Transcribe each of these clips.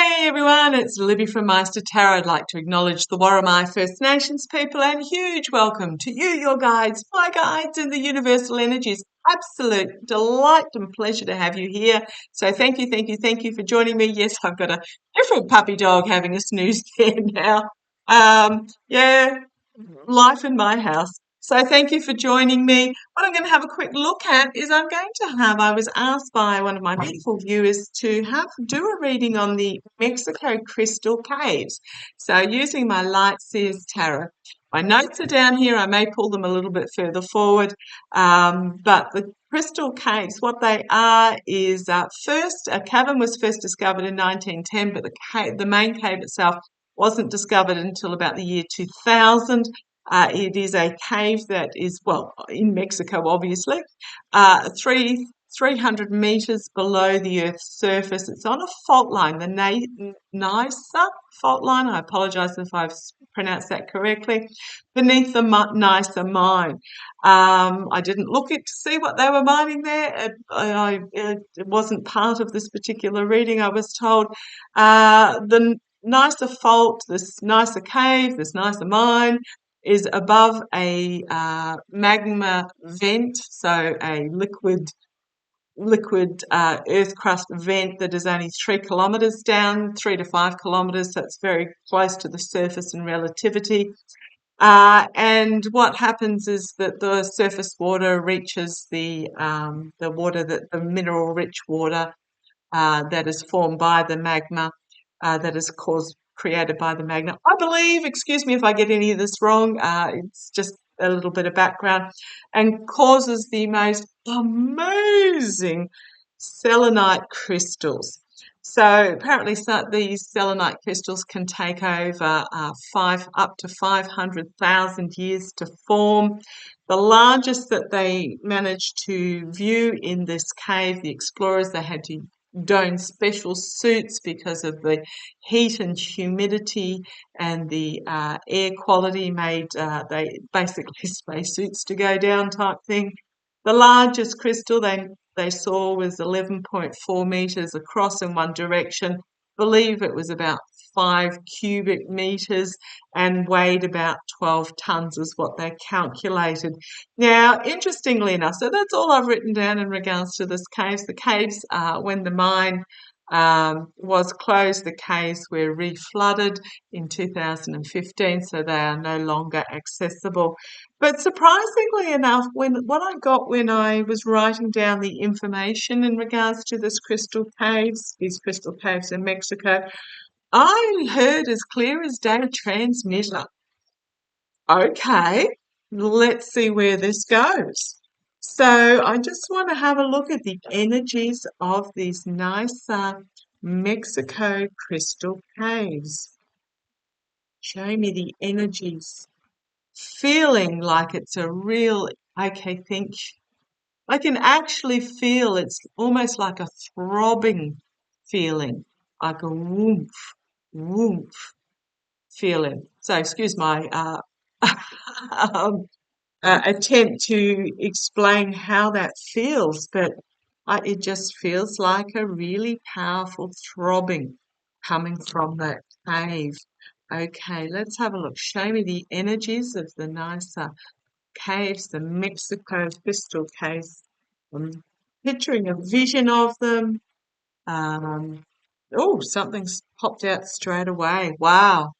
Hey everyone, it's Libby from Meister Tarot. I'd like to acknowledge the Worimi First Nations people and huge welcome to you, your guides, my guides, and the universal energies. Absolute delight and pleasure to have you here. So thank you for joining me. Yes, I've got a different puppy dog having a snooze there now. Yeah, life in my house. So thank you for joining me. What I'm going to have a quick look at is I was asked by one of my beautiful viewers to do a reading on the Mexico crystal caves. So using my Light Seers Tarot. My notes are down here. I may pull them a little bit further forward. But the crystal caves, what they are is first, a cavern was first discovered in 1910, but the main cave itself wasn't discovered until about the year 2000. It is a cave that is, well, in Mexico, obviously, 300 meters below the Earth's surface. It's on a fault line, the Naica fault line. I apologize if I've pronounced that correctly, beneath the Naica mine. I didn't look it to see what they were mining there. It wasn't part of this particular reading, I was told. The Naica fault, this Naica cave, this Naica mine, is above a magma vent, so a liquid earth crust vent that is only 3 kilometres down, 3 to 5 kilometres, so it's very close to the surface in relativity. And what happens is that the surface water reaches the mineral-rich water that is formed by the magma that is created by the magma. I believe, excuse me if I get any of this wrong, it's just a little bit of background, and causes the most amazing selenite crystals. So apparently these selenite crystals can take over up to 500,000 years to form. The largest that they managed to view in this cave, the explorers, they had to don special suits because of the heat and humidity and the air quality made they basically spacesuits to go down type thing. The largest crystal they saw was 11.4 meters across in one direction. I believe it was about 5 cubic meters and weighed about 12 tons is what they calculated. Now, interestingly enough, so that's all I've written down in regards to this caves. The caves, when the mine was closed, the caves were reflooded in 2015, so they are no longer accessible. But surprisingly enough, what I got when I was writing down the information in regards to these crystal caves in Mexico, I heard as clear as day transmitter. Okay, let's see where this goes. So I just want to have a look at the energies of these nice Mexico crystal caves. Show me the energies. Feeling like it's a real, okay, think. I can actually feel it's almost like a throbbing feeling, like a woomph, woomph feeling. So excuse my um, attempt to explain how that feels, but it just feels like a really powerful throbbing coming from that cave. Okay, let's have a look. Show me the energies of the nicer caves, the Mexico crystal caves. I'm picturing a vision of them. Um, oh, something's popped out straight away. Wow.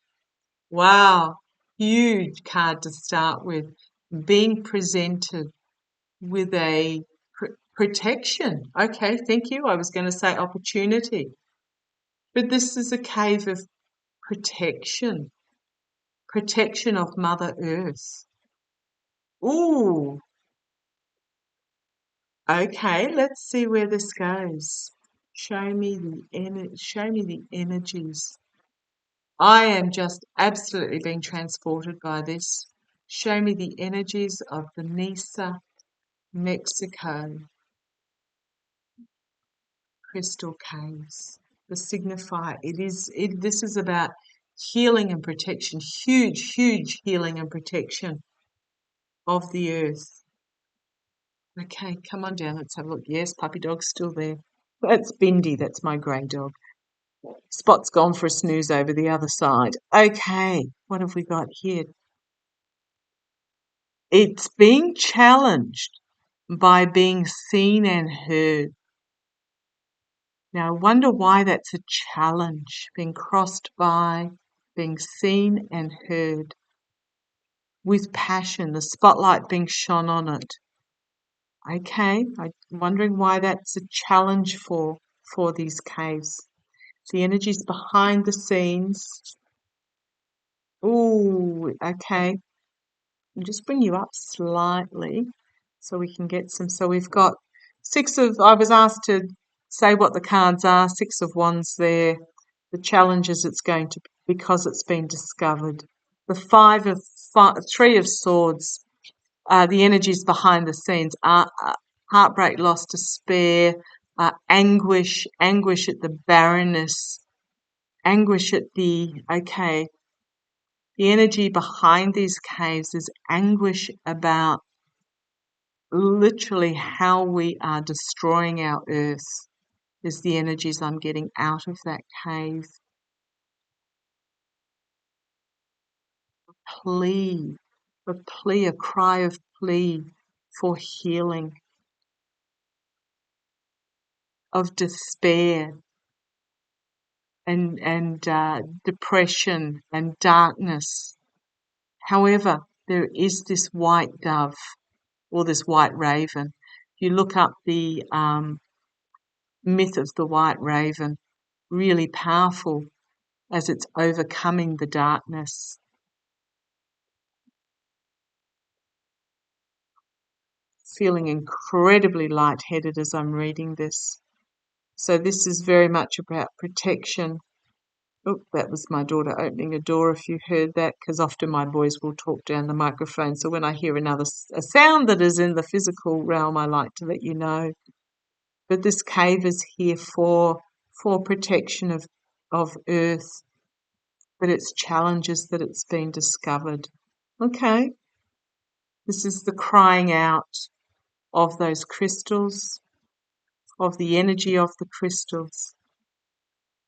Wow, huge card to start with. Being presented with a protection. Okay, thank you. I was going to say opportunity, but this is a cave of protection, protection of Mother Earth. Ooh, okay, let's see where this goes. Show me the energies. I am just absolutely being transported by this. Show me the energies of the Nisa, Mexico, crystal caves. The signifier. This is about healing and protection. Huge, huge healing and protection of the earth. Okay, come on down. Let's have a look. Yes, puppy dog's still there. That's Bindi. That's my grey dog. Spot's gone for a snooze over the other side. Okay, what have we got here? It's being challenged by being seen and heard. Now, I wonder why that's a challenge, being crossed by, being seen and heard with passion, the spotlight being shone on it. Okay, I'm wondering why that's a challenge for these caves. The energies behind the scenes. Ooh, okay. I'll just bring you up slightly so we can get some. So we've got I was asked to say what the cards are, 6 of Wands there. The challenges it's going to, because it's been discovered. The 3 of Swords, the energies behind the scenes are heartbreak, loss, despair, anguish at the barrenness, anguish at the energy behind these caves is anguish about literally how we are destroying our earth, is the energies I'm getting out of that cave. Plea, a cry of plea for healing, of despair and depression and darkness. However, there is this white dove or this white raven. If you look up the myth of the white raven, really powerful as it's overcoming the darkness. Feeling incredibly lightheaded as I'm reading this. So this is very much about protection. Oh, that was my daughter opening a door, if you heard that, because often my boys will talk down the microphone. So when I hear a sound that is in the physical realm, I like to let you know. But this cave is here for protection of Earth, but it's challenges that it's been discovered. Okay, this is the crying out of those crystals, of the energy of the crystals.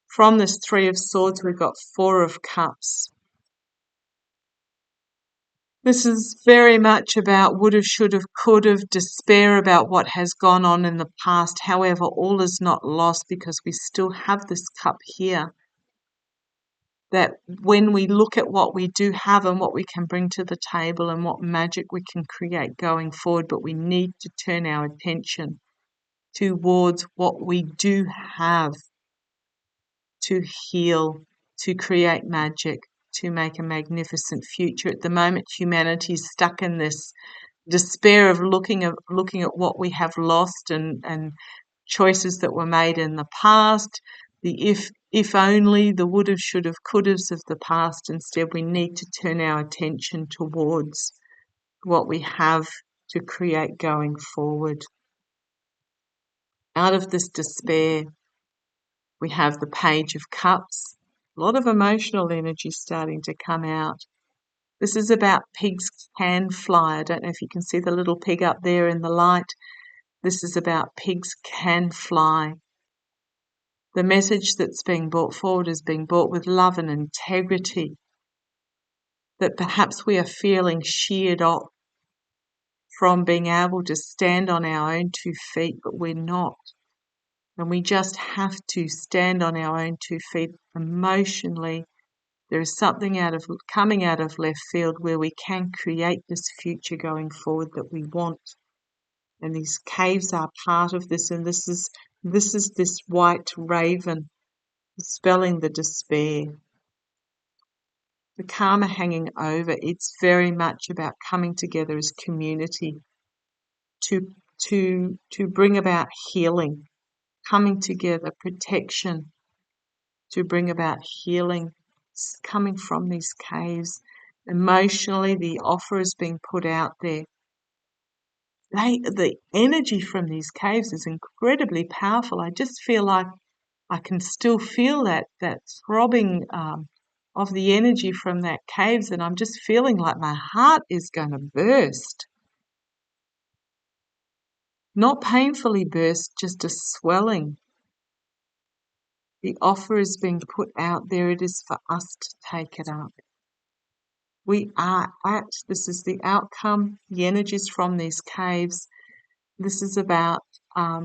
From this 3 of Swords, we've got 4 of Cups. This is very much about would've, should've, could've, despair about what has gone on in the past. However, all is not lost because we still have this cup here. That when we look at what we do have and what we can bring to the table and what magic we can create going forward, but we need to turn our attention towards what we do have to heal, to create magic, to make a magnificent future. At the moment, humanity is stuck in this despair of looking at what we have lost and choices that were made in the past, the if only, the would have, should have, could haves of the past. Instead, we need to turn our attention towards what we have to create going forward. Out of this despair, we have the Page of Cups. A lot of emotional energy starting to come out. This is about pigs can fly. I don't know if you can see the little pig up there in the light. This is about pigs can fly. The message that's being brought forward is being brought with love and integrity. That perhaps we are feeling sheared off from being able to stand on our own 2 feet, but we're not. And we just have to stand on our own 2 feet emotionally. There is something coming out of left field where we can create this future going forward that we want. And these caves are part of this, and this is this white raven dispelling the despair. The karma hanging over, it's very much about coming together as community to bring about healing, coming together, protection, to bring about healing coming from these caves. Emotionally, the offer is being put out there. The energy from these caves is incredibly powerful. I just feel like I can still feel that throbbing of the energy from that caves, and I'm just feeling like my heart is going to burst. Not painfully burst, just a swelling. The offer is being put out there. It is for us to take it up. We are this is the outcome, the energies from these caves. This is about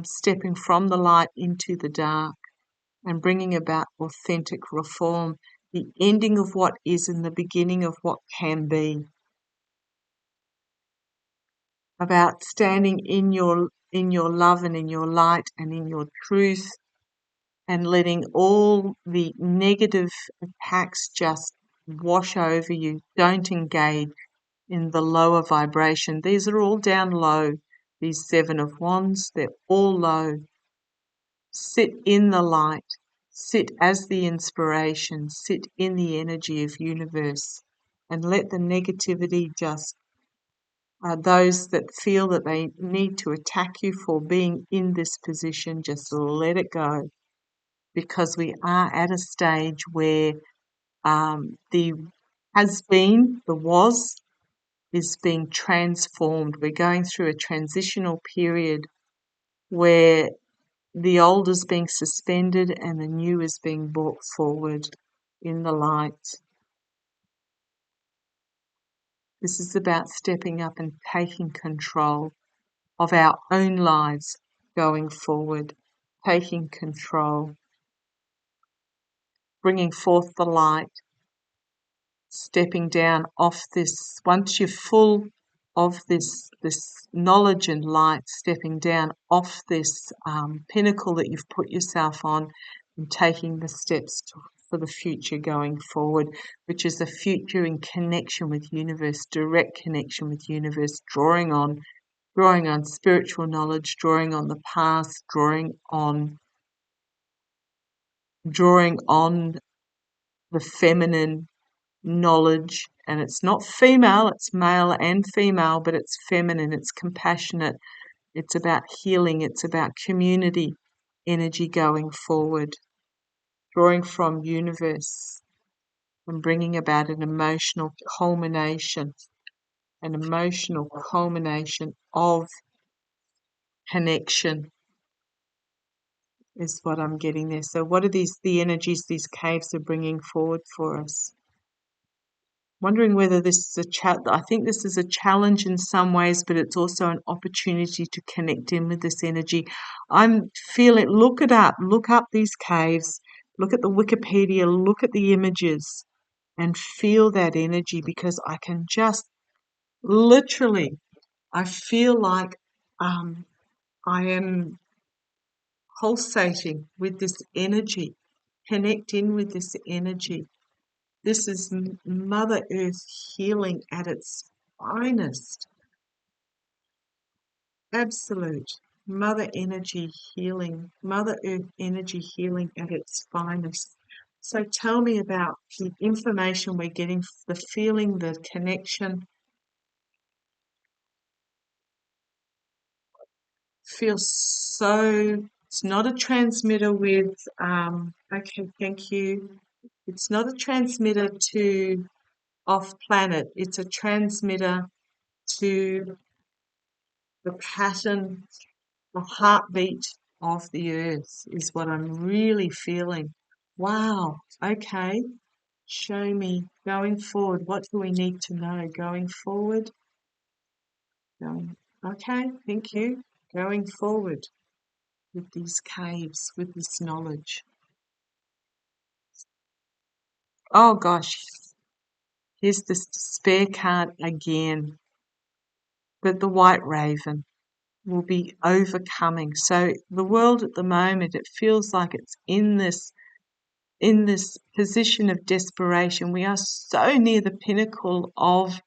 stepping from the light into the dark and bringing about authentic reform, the ending of what is and the beginning of what can be. About standing in your love and in your light and in your truth, and letting all the negative attacks just wash over you. Don't engage in the lower vibration. These are all down low. These 7 of Wands, they're all low. Sit in the light. Sit as the inspiration. Sit in the energy of universe. And let the negativity just, those that feel that they need to attack you for being in this position, just let it go. Because we are at a stage where the has been, the was, is being transformed. We're going through a transitional period where the old is being suspended and the new is being brought forward in the light. This is about stepping up and taking control of our own lives going forward, taking control, bringing forth the light, stepping down off this, once you're full of this knowledge and light, stepping down off this pinnacle that you've put yourself on and taking the steps for the future going forward, which is a future in connection with universe, direct connection with universe, drawing on spiritual knowledge, drawing on the past, drawing on the feminine knowledge. And it's not female, it's male and female, but it's feminine, it's compassionate, it's about healing, it's about community energy going forward, drawing from universe and bringing about an emotional culmination of connection is what I'm getting there. So what are the energies these caves are bringing forward for us? Wondering whether this is I think this is a challenge in some ways, but it's also an opportunity to connect in with this energy. I'm feeling, look up these caves, look at the Wikipedia, look at the images and feel that energy, because I can just literally, I feel like I am pulsating with this energy, connect in with this energy. This is Mother Earth healing at its finest. Absolute Mother energy healing, Mother Earth energy healing at its finest. So tell me about the information we're getting, the feeling, the connection. Feels so, it's not a transmitter with, okay, thank you. It's not a transmitter to off planet. It's a transmitter to the pattern, the heartbeat of the earth is what I'm really feeling. Wow, okay. Show me going forward. What do we need to know going forward? Okay, thank you. Going forward with these caves, with this knowledge. Oh gosh, here's this despair card again. But the white raven will be overcoming. So the world at the moment, it feels like it's in this position of desperation. We are so near the pinnacle of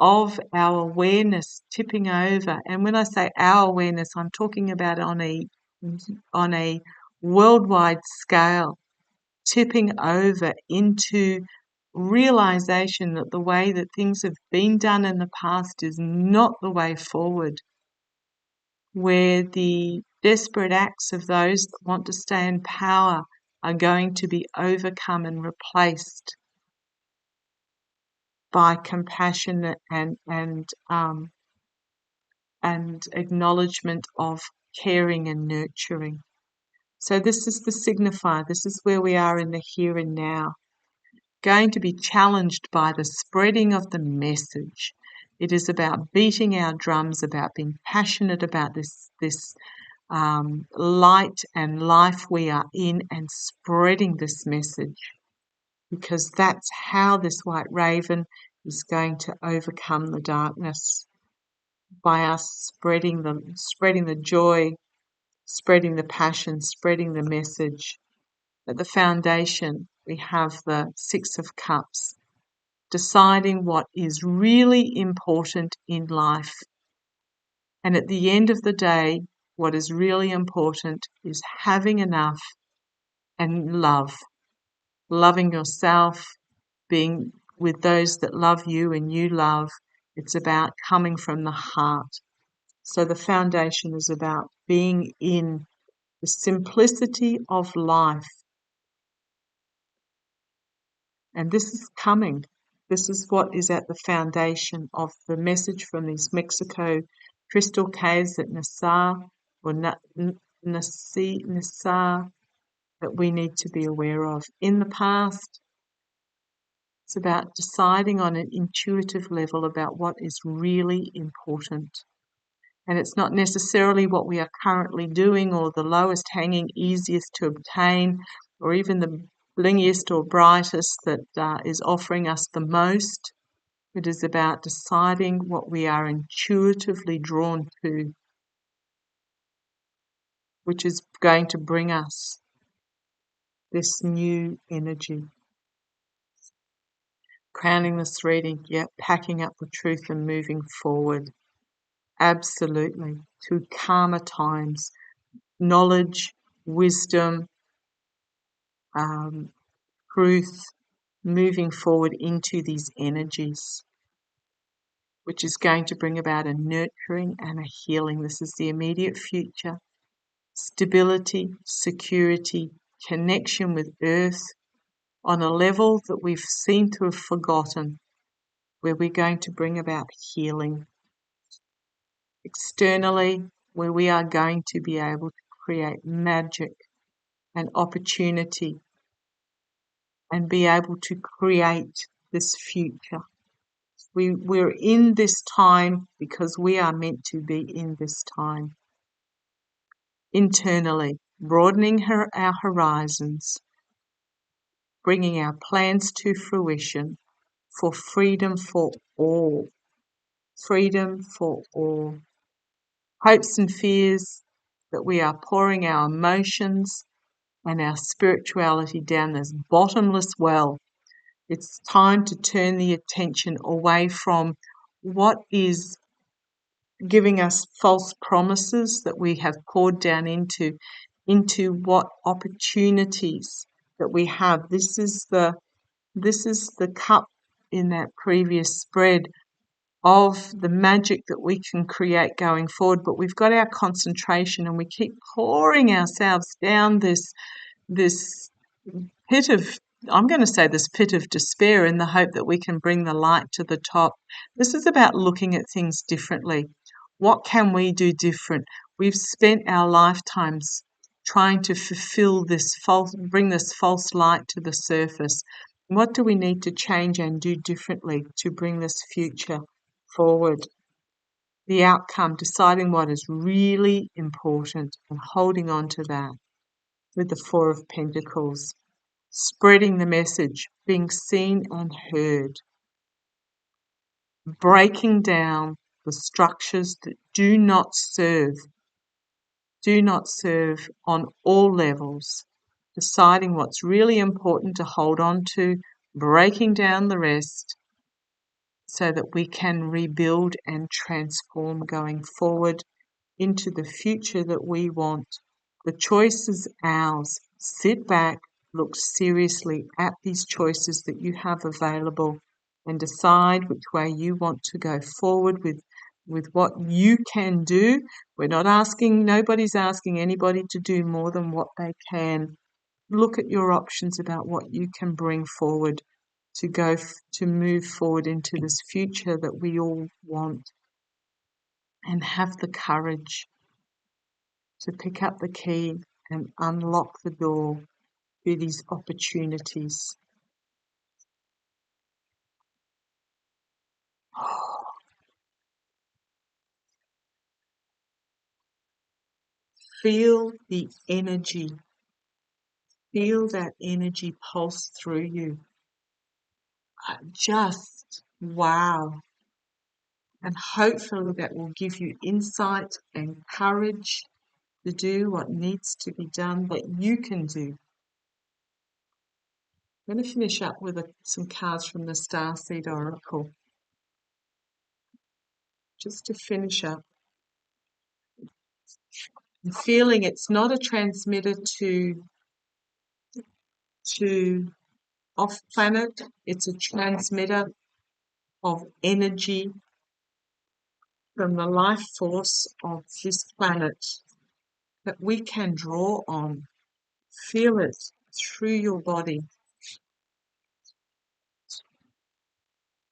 our awareness tipping over. And when I say our awareness, I'm talking about on a worldwide scale, tipping over into realization that the way that things have been done in the past is not the way forward, where the desperate acts of those that want to stay in power are going to be overcome and replaced by compassion and acknowledgement of caring and nurturing. So this is the signifier. This is where we are in the here and now. Going to be challenged by the spreading of the message. It is about beating our drums, about being passionate about this light and life we are in, and spreading this message, because that's how this white raven is going to overcome the darkness, by us spreading the joy, spreading the passion, spreading the message. At the foundation, we have the Six of Cups, deciding what is really important in life. And at the end of the day, what is really important is having enough and loving yourself, being with those that love you and you love. It's about coming from the heart. So the foundation is about being in the simplicity of life. And this is coming. This is what is at the foundation of the message from these Mexico crystal caves at Nassar, or Nassar, that we need to be aware of. In the past, it's about deciding on an intuitive level about what is really important. And it's not necessarily what we are currently doing, or the lowest hanging, easiest to obtain, or even the blingiest or brightest that is offering us the most. It is about deciding what we are intuitively drawn to, which is going to bring us this new energy. Crowning this reading, packing up the truth and moving forward. Absolutely. To calmer times. Knowledge, wisdom, truth, moving forward into these energies, which is going to bring about a nurturing and a healing. This is the immediate future. Stability, security, connection with Earth on a level that we've seemed to have forgotten, where we're going to bring about healing. Externally, where we are going to be able to create magic and opportunity and be able to create this future. We're in this time because we are meant to be in this time. Internally, broadening our horizons, bringing our plans to fruition for freedom for all. Freedom for all. Hopes and fears that we are pouring our emotions and our spirituality down this bottomless well. It's time to turn the attention away from what is giving us false promises that we have poured down into what opportunities that we have. This is the cup in that previous spread of the magic that we can create going forward, but we've got our concentration and we keep pouring ourselves down this pit of, I'm going to say this pit of despair, in the hope that we can bring the light to the top. This is about looking at things differently. What can we do different? We've spent our lifetimes trying to bring this false light to the surface. What do we need to change and do differently to bring this future forward? The outcome, deciding what is really important and holding on to that with the Four of Pentacles. Spreading the message, being seen and heard. Breaking down the structures that do not serve on all levels. Deciding what's really important to hold on to, breaking down the rest, so that we can rebuild and transform going forward into the future that we want. The choice is ours. Sit back, look seriously at these choices that you have available, and decide which way you want to go forward with what you can do. Nobody's asking anybody to do more than what they can. Look at your options about what you can bring forward to move forward into this future that we all want, and have the courage to pick up the key and unlock the door to these opportunities. Feel the energy. Feel that energy pulse through you. Just wow. And hopefully that will give you insight and courage to do what needs to be done that you can do. I'm going to finish up with some cards from the Starseed Oracle. Just to finish up. I'm feeling it's not a transmitter to off planet, it's a transmitter of energy from the life force of this planet that we can draw on. Feel it through your body.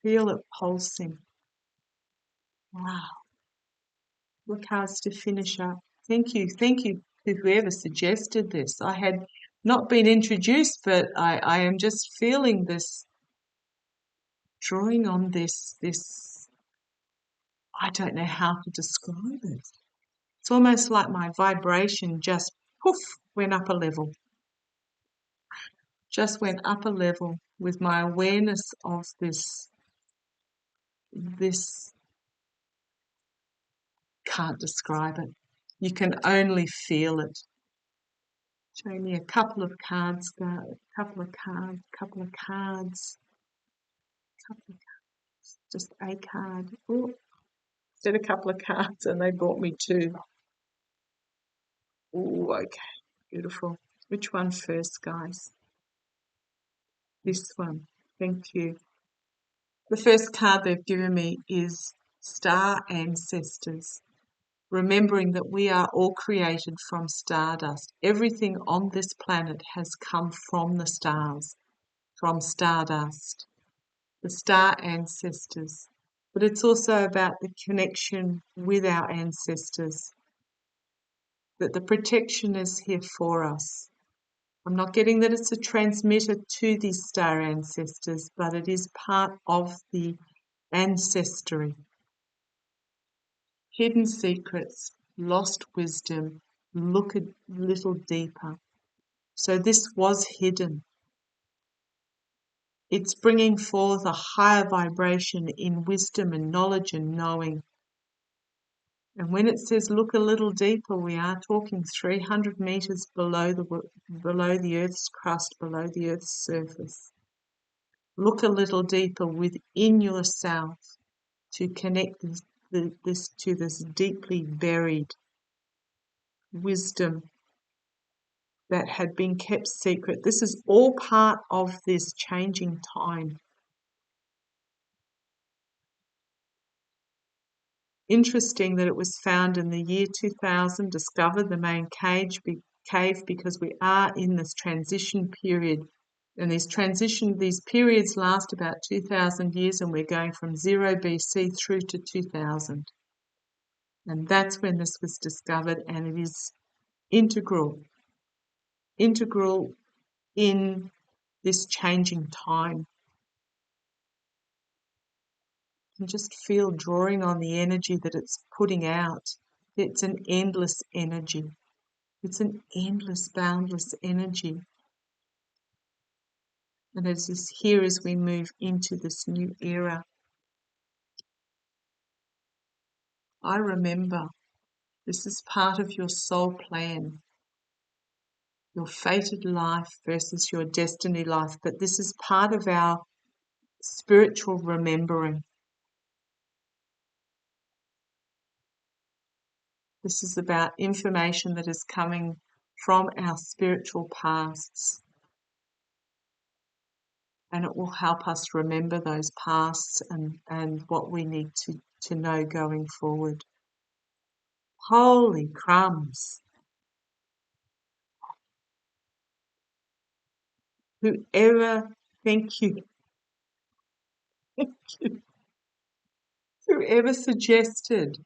Feel it pulsing. Wow. Look how it's to finish up. Thank you to whoever suggested this. I had not been introduced, but I am just feeling this, drawing on this, I don't know how to describe it. It's almost like my vibration just poof, went up a level. Just went up a level with my awareness of this can't describe it. You can only feel it. Show me a couple of cards, couple of cards, just a card. Oh, said a couple of cards and they brought me two. Oh, okay, beautiful. Which one first, guys? This one. Thank you. The first card they've given me is Star Ancestors. Remembering that we are all created from stardust. Everything on this planet has come from the stars, from stardust, the star ancestors. But it's also about the connection with our ancestors, that the protection is here for us. I'm not getting that it's a transmitter to these star ancestors, but it is part of the ancestry. Hidden secrets, lost wisdom, look a little deeper. So this was hidden. It's bringing forth a higher vibration in wisdom and knowledge and knowing. And when it says look a little deeper, we are talking 300 meters below the Earth's crust, below the Earth's surface. Look a little deeper within yourself to connect this to this deeply buried wisdom that had been kept secret. This is all part of this changing time. Interesting that it was found in the year 2000, discovered the main cave, because we are in this transition period. And these periods last about 2,000 years, and we're going from 0 BC through to 2000. And that's when this was discovered, and it is integral in this changing time. And just feel drawing on the energy that it's putting out. It's an endless energy. It's an endless, boundless energy. And as is here as we move into this new era, I remember this is part of your soul plan, your fated life versus your destiny life, but this is part of our spiritual remembering. This is about information that is coming from our spiritual pasts. And it will help us remember those pasts and what we need to know going forward. Holy crumbs. Whoever, thank you. Thank you. Whoever suggested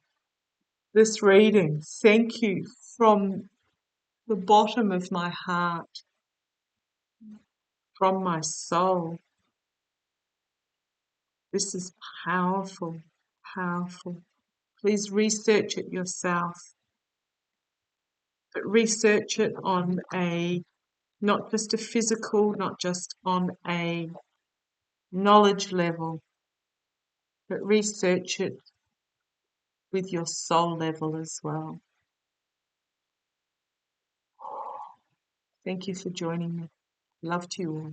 this reading, thank you from the bottom of my heart, from my soul. This is powerful, powerful. Please research it yourself, but research it on a, not just a physical, not just on a knowledge level, but research it with your soul level as well. Thank you for joining me. Love to you all.